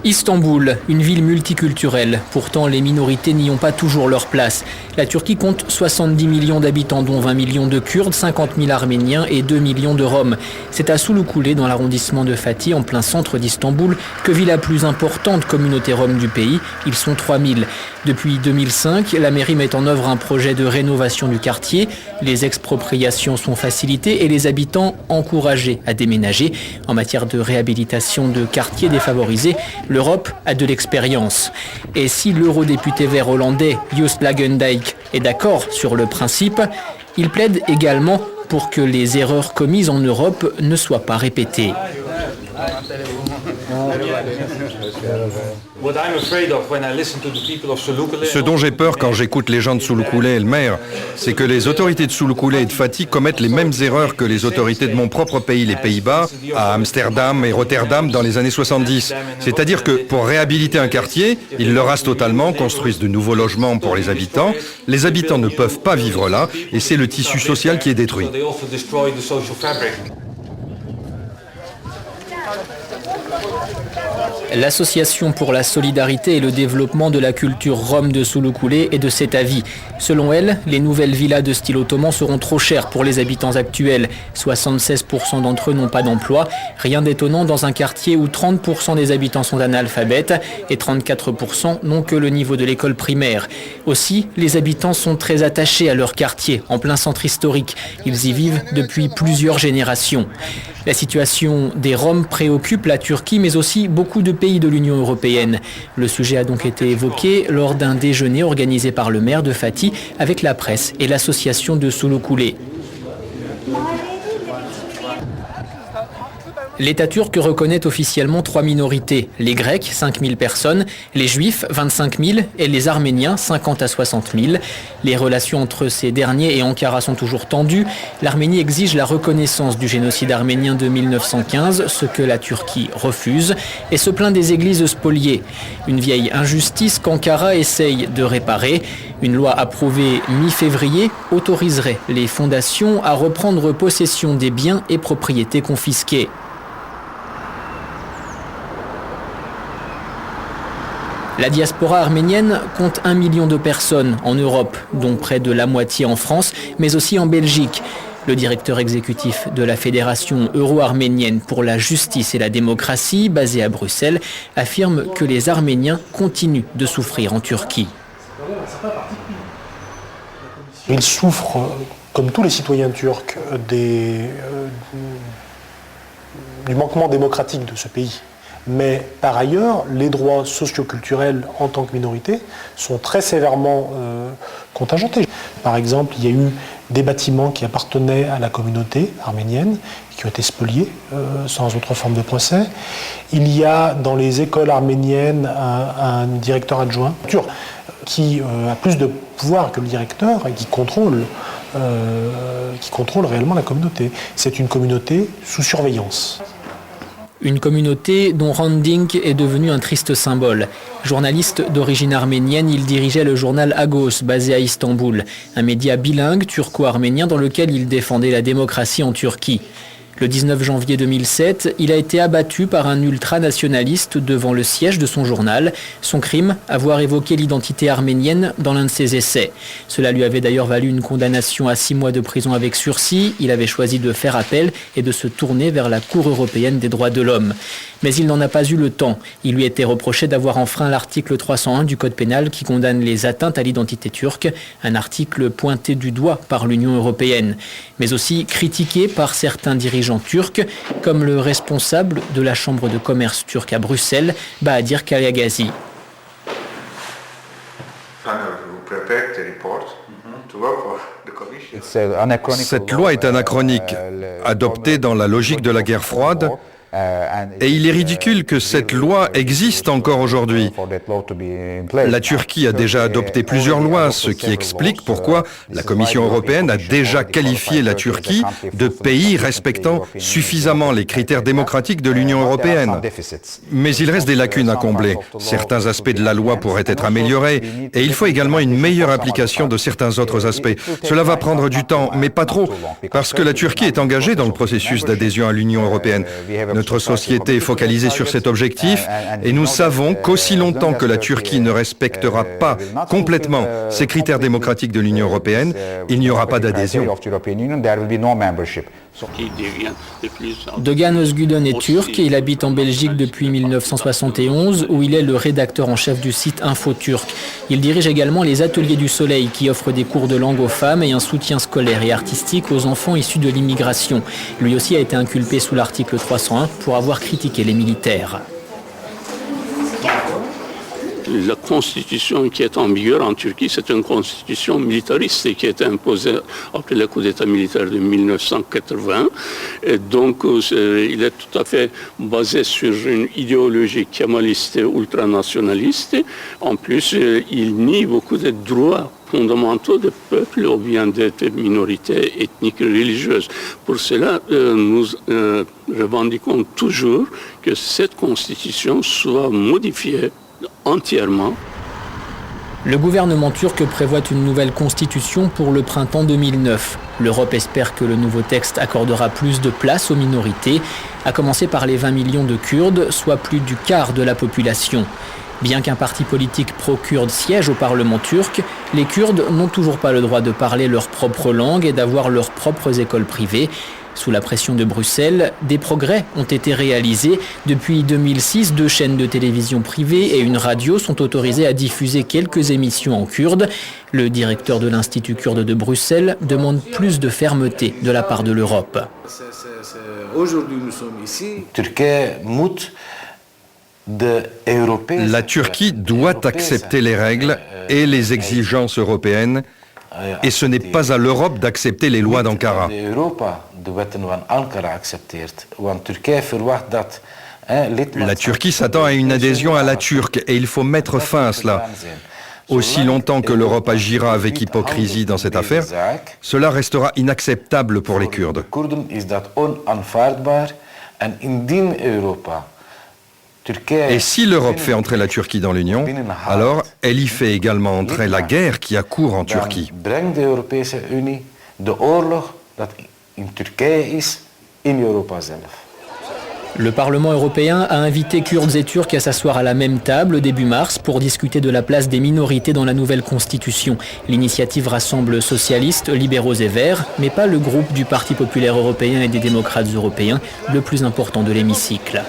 Istanbul, une ville multiculturelle. Pourtant, les minorités n'y ont pas toujours leur place. La Turquie compte 70 millions d'habitants, dont 20 millions de Kurdes, 50 000 Arméniens et 2 millions de Roms. C'est à Sulukule, dans l'arrondissement de Fatih, en plein centre d'Istanbul, que vit la plus importante communauté rom du pays. Ils sont 3 000. Depuis 2005, la mairie met en œuvre un projet de rénovation du quartier. Les expropriations sont facilitées et les habitants encouragés à déménager. En matière de réhabilitation de quartiers défavorisés, l'Europe a de l'expérience. Et si l'eurodéputé vert hollandais Joost Lagendijk est d'accord sur le principe, il plaide également pour que les erreurs commises en Europe ne soient pas répétées. Ce dont j'ai peur quand j'écoute les gens de Sulukule et le maire, c'est que les autorités de Sulukule et de Fatih commettent les mêmes erreurs que les autorités de mon propre pays, les Pays-Bas, à Amsterdam et Rotterdam dans les années 70. C'est-à-dire que pour réhabiliter un quartier, ils le rasent totalement, construisent de nouveaux logements pour les habitants. Les habitants ne peuvent pas vivre là et c'est le tissu social qui est détruit. L'Association pour la solidarité et le développement de la culture rom de Sulukule est de cet avis. Selon elle, les nouvelles villas de style ottoman seront trop chères pour les habitants actuels. 76% d'entre eux n'ont pas d'emploi. Rien d'étonnant dans un quartier où 30% des habitants sont analphabètes et 34% n'ont que le niveau de l'école primaire. Aussi, les habitants sont très attachés à leur quartier, en plein centre historique. Ils y vivent depuis plusieurs générations. La situation des Roms préoccupe la Turquie, mais aussi beaucoup de pays de l'Union européenne. Le sujet a donc été évoqué lors d'un déjeuner organisé par le maire de Fatih avec la presse et l'association de Sulukule. L'État turc reconnaît officiellement 3 minorités, les Grecs, 5 000 personnes, les Juifs, 25 000 et les Arméniens, 50 à 60 000. Les relations entre ces derniers et Ankara sont toujours tendues. L'Arménie exige la reconnaissance du génocide arménien de 1915, ce que la Turquie refuse, et se plaint des églises spoliées. Une vieille injustice qu'Ankara essaye de réparer. Une loi approuvée mi-février autoriserait les fondations à reprendre possession des biens et propriétés confisqués. La diaspora arménienne compte 1 million de personnes en Europe, dont près de la moitié en France, mais aussi en Belgique. Le directeur exécutif de la Fédération euro-arménienne pour la justice et la démocratie, basée à Bruxelles, affirme que les Arméniens continuent de souffrir en Turquie. Ils souffrent, comme tous les citoyens turcs, du manquement démocratique de ce pays. Mais par ailleurs, les droits socio-culturels en tant que minorité sont très sévèrement contingentés. Par exemple, il y a eu des bâtiments qui appartenaient à la communauté arménienne, qui ont été spoliés sans autre forme de procès. Il y a dans les écoles arméniennes un directeur adjoint turc qui a plus de pouvoir que le directeur et qui contrôle réellement la communauté. C'est une communauté sous surveillance. Une communauté dont Randink est devenu un triste symbole. Journaliste d'origine arménienne, il dirigeait le journal Agos, basé à Istanbul, un média bilingue turco-arménien dans lequel il défendait la démocratie en Turquie. Le 19 janvier 2007, il a été abattu par un ultranationaliste devant le siège de son journal. Son crime, avoir évoqué l'identité arménienne dans l'un de ses essais. Cela lui avait d'ailleurs valu une condamnation à 6 mois de prison avec sursis. Il avait choisi de faire appel et de se tourner vers la Cour européenne des droits de l'homme. Mais il n'en a pas eu le temps. Il lui était reproché d'avoir enfreint l'article 301 du Code pénal qui condamne les atteintes à l'identité turque, un article pointé du doigt par l'Union européenne, mais aussi critiqué par certains dirigeants turcs, comme le responsable de la Chambre de commerce turque à Bruxelles, Bahadir Kayagazi. Cette loi est anachronique, adoptée dans la logique de la guerre froide. Et il est ridicule que cette loi existe encore aujourd'hui. La Turquie a déjà adopté plusieurs lois, ce qui explique pourquoi la Commission européenne a déjà qualifié la Turquie de pays respectant suffisamment les critères démocratiques de l'Union européenne. Mais il reste des lacunes à combler. Certains aspects de la loi pourraient être améliorés et il faut également une meilleure application de certains autres aspects. Cela va prendre du temps, mais pas trop, parce que la Turquie est engagée dans le processus d'adhésion à l'Union européenne. notre société est focalisée sur cet objectif et nous savons qu'aussi longtemps que la Turquie ne respectera pas complètement ces critères démocratiques de l'Union européenne, il n'y aura pas d'adhésion. Doğan Özgüden est turc et il habite en Belgique depuis 1971 où il est le rédacteur en chef du site Info Turc. Il dirige également les Ateliers du Soleil qui offrent des cours de langue aux femmes et un soutien scolaire et artistique aux enfants issus de l'immigration. Lui aussi a été inculpé sous l'article 301 pour avoir critiqué les militaires. La constitution qui est en vigueur en Turquie, c'est une constitution militariste qui a été imposée après le coup d'État militaire de 1980. Et donc, il est tout à fait basé sur une idéologie kémaliste et ultranationaliste. En plus, il nie beaucoup de droits fondamentaux des peuples ou bien des minorités ethniques et religieuses. Pour cela, nous revendiquons toujours que cette constitution soit modifiée entièrement. Le gouvernement turc prévoit une nouvelle constitution pour le printemps 2009. L'Europe espère que le nouveau texte accordera plus de place aux minorités, à commencer par les 20 millions de Kurdes, soit plus du quart de la population. Bien qu'un parti politique pro-kurde siège au Parlement turc, les Kurdes n'ont toujours pas le droit de parler leur propre langue et d'avoir leurs propres écoles privées. Sous la pression de Bruxelles, des progrès ont été réalisés. Depuis 2006, 2 chaînes de télévision privées et une radio sont autorisées à diffuser quelques émissions en kurde. Le directeur de l'Institut kurde de Bruxelles demande plus de fermeté de la part de l'Europe. Aujourd'hui, nous sommes ici. La Turquie doit accepter les règles et les exigences européennes. Et ce n'est pas à l'Europe d'accepter les lois d'Ankara. La Turquie s'attend à une adhésion à la turque et il faut mettre fin à cela. Aussi longtemps que l'Europe agira avec hypocrisie dans cette affaire, cela restera inacceptable pour les Kurdes. Et si l'Europe fait entrer la Turquie dans l'Union, alors elle y fait également entrer la guerre qui a cours en Turquie. Le Parlement européen a invité Kurdes et Turcs à s'asseoir à la même table début mars pour discuter de la place des minorités dans la nouvelle constitution. L'initiative rassemble socialistes, libéraux et verts, mais pas le groupe du Parti populaire européen et des démocrates européens, le plus important de l'hémicycle.